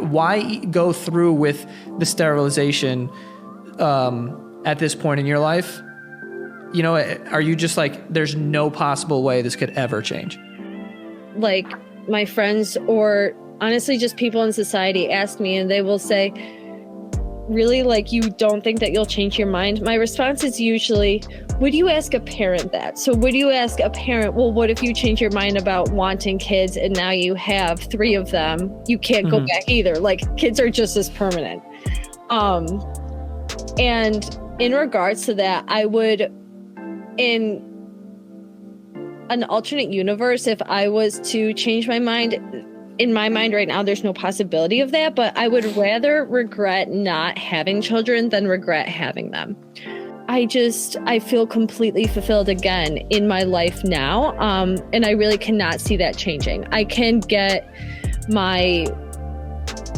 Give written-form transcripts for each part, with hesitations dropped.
Why go through with the sterilization at this point in your life? You know, are you just like, there's no possible way this could ever change? Like, my friends or honestly just people in society ask me and they will say, really, like, you don't think that you'll change your mind? My response is usually, would you ask a parent that? So would you ask a parent, well, what if you change your mind about wanting kids and now you have 3 of them? You can't go back either. Like, kids are just as permanent. And in regards to that, I would, in an alternate universe, if I was to change my mind, in my mind right now, there's no possibility of that, but I would rather regret not having children than regret having them. I feel completely fulfilled again in my life now, and I really cannot see that changing. I can get my,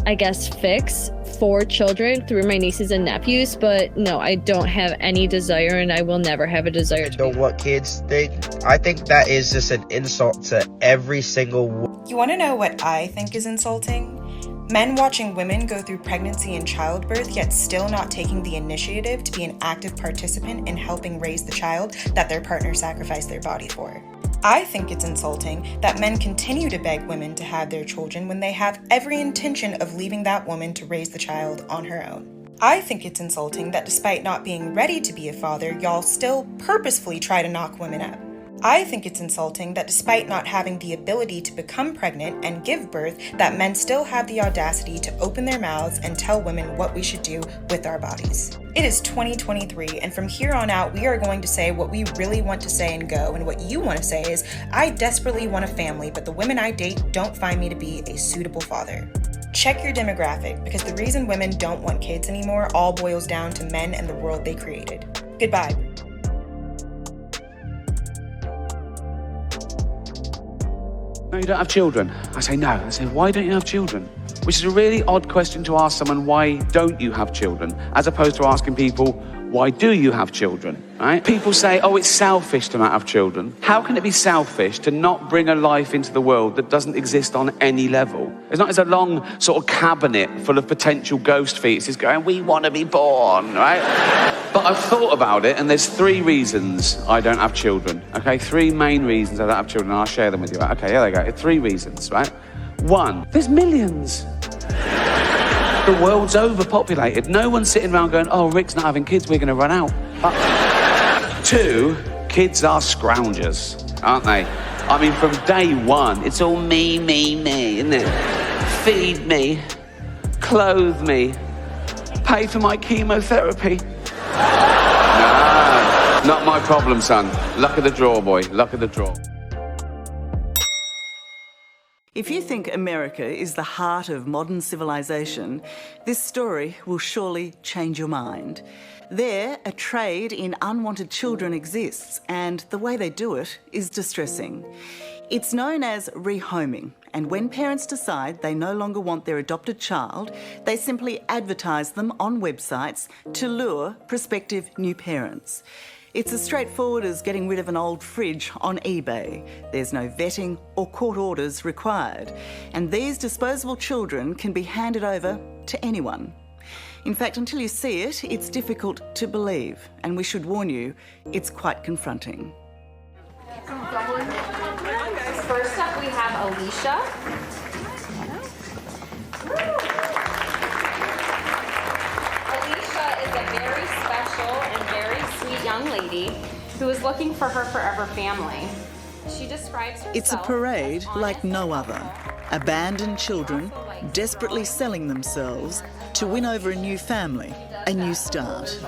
I guess, fix for children through my nieces and nephews, but no, I don't have any desire, and I will never have a desire to know what kids think. I think that is just an insult to every single one. You want to know what I think is insulting? Men watching women go through pregnancy and childbirth, yet still not taking the initiative to be an active participant in helping raise the child that their partner sacrificed their body for. I think it's insulting that men continue to beg women to have their children when they have every intention of leaving that woman to raise the child on her own. I think it's insulting that despite not being ready to be a father, y'all still purposefully try to knock women up. I think it's insulting that despite not having the ability to become pregnant and give birth, that men still have the audacity to open their mouths and tell women what we should do with our bodies. It is 2023, and from here on out, we are going to say what we really want to say and go, and what you want to say is, I desperately want a family, but the women I date don't find me to be a suitable father. Check your demographic, because the reason women don't want kids anymore all boils down to men and the world they created. Goodbye. No, you don't have children. I say no. I say, why don't you have children? Which is a really odd question to ask someone, why don't you have children? As opposed to asking people, why do you have children, right? People say, oh, it's selfish to not have children. How can it be selfish to not bring a life into the world that doesn't exist on any level? It's not as a long sort of cabinet full of potential ghost fetuses going, we want to be born, right? But I've thought about it, and there's 3 reasons I don't have children, okay? 3 main reasons I don't have children, and I'll share them with you. Okay, here they go. 3 reasons, right? 1, there's millions. The world's overpopulated. No one's sitting around going, oh, Rick's not having kids, we're going to run out. 2, kids are scroungers, aren't they? I mean, from day 1, it's all me, isn't it? Feed me, clothe me, pay for my chemotherapy. No, not my problem, son. Luck of the draw, boy. Luck of the draw. If you think America is the heart of modern civilization, this story will surely change your mind. There, a trade in unwanted children exists, and the way they do it is distressing. It's known as rehoming, and when parents decide they no longer want their adopted child, they simply advertise them on websites to lure prospective new parents. It's as straightforward as getting rid of an old fridge on eBay. There's no vetting or court orders required, and these disposable children can be handed over to anyone. In fact, until you see it, it's difficult to believe, and we should warn you, it's quite confronting. First up, we have Alicia. Alicia is a very special and very sweet young lady who is looking for her forever family. She describes herself. It's a parade like no other. Abandoned children desperately selling themselves to win over a new family, a new start.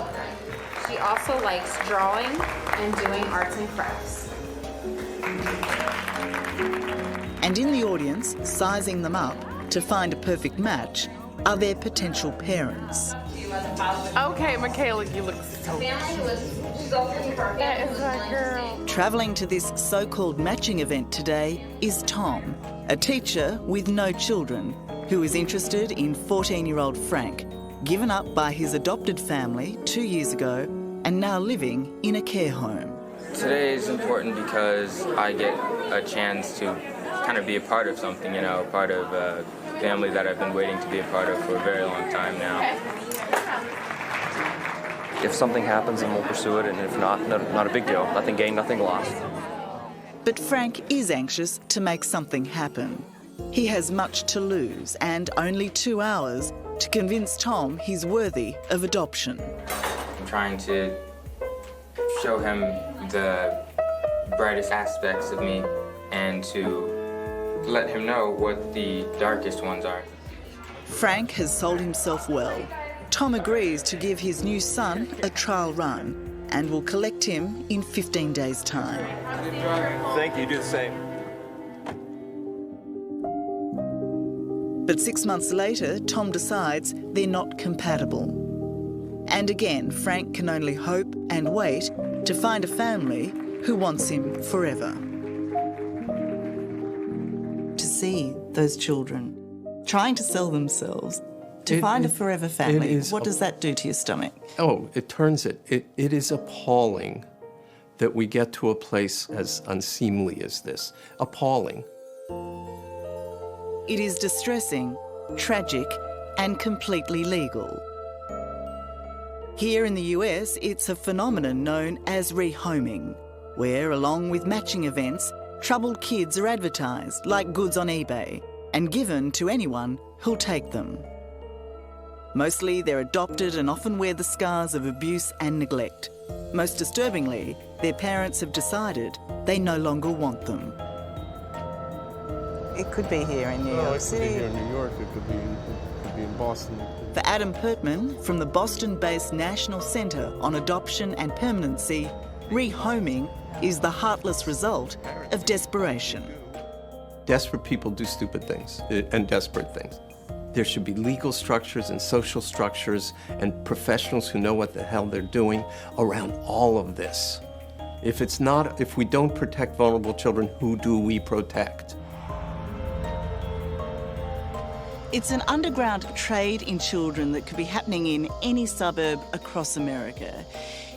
She also likes drawing and doing arts and crafts. And in the audience, sizing them up to find a perfect match, are their potential parents. Okay, Michaela, you look so cute. That is my girl. Travelling to this so-called matching event today is Tom, a teacher with no children, who is interested in 14-year-old Frank, given up by his adopted family 2 years ago and now living in a care home. Today is important because I get a chance to kind of be a part of something, you know, part of a family that I've been waiting to be a part of for a very long time now. If something happens, then we'll pursue it, and if not, not a big deal. Nothing gained, nothing lost. But Frank is anxious to make something happen. He has much to lose and only 2 hours to convince Tom he's worthy of adoption. I'm trying to show him the brightest aspects of me and to let him know what the darkest ones are. Frank has sold himself well. Tom agrees to give his new son a trial run and will collect him in 15 days' time. Thank you, do the same. But 6 months later, Tom decides they're not compatible. And again, Frank can only hope and wait to find a family who wants him forever. To see those children trying to sell themselves to find a forever family, what does that do to your stomach? Oh, it turns it. It is appalling that we get to a place as unseemly as this. Appalling. It is distressing, tragic, and completely legal. Here in the US, it's a phenomenon known as rehoming, where, along with matching events, troubled kids are advertised like goods on eBay and given to anyone who'll take them. Mostly they're adopted and often wear the scars of abuse and neglect. Most disturbingly, their parents have decided they no longer want them. It could be here in New York City. It could be here in New York, it could be in Boston. For Adam Pertman, from the Boston-based National Centre on Adoption and Permanency, rehoming is the heartless result of desperation. Desperate people do stupid things and desperate things. There should be legal structures and social structures and professionals who know what the hell they're doing around all of this. If we don't protect vulnerable children, who do we protect? It's an underground trade in children that could be happening in any suburb across America.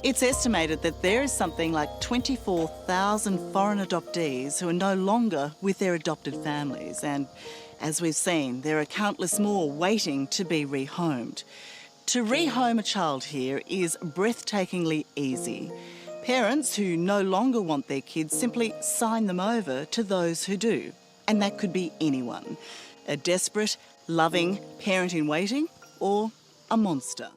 It's estimated that there is something like 24,000 foreign adoptees who are no longer with their adopted families, and as we've seen, there are countless more waiting to be rehomed. To rehome a child here is breathtakingly easy. Parents who no longer want their kids simply sign them over to those who do, and that could be anyone. A desperate, loving parent in waiting, or a monster.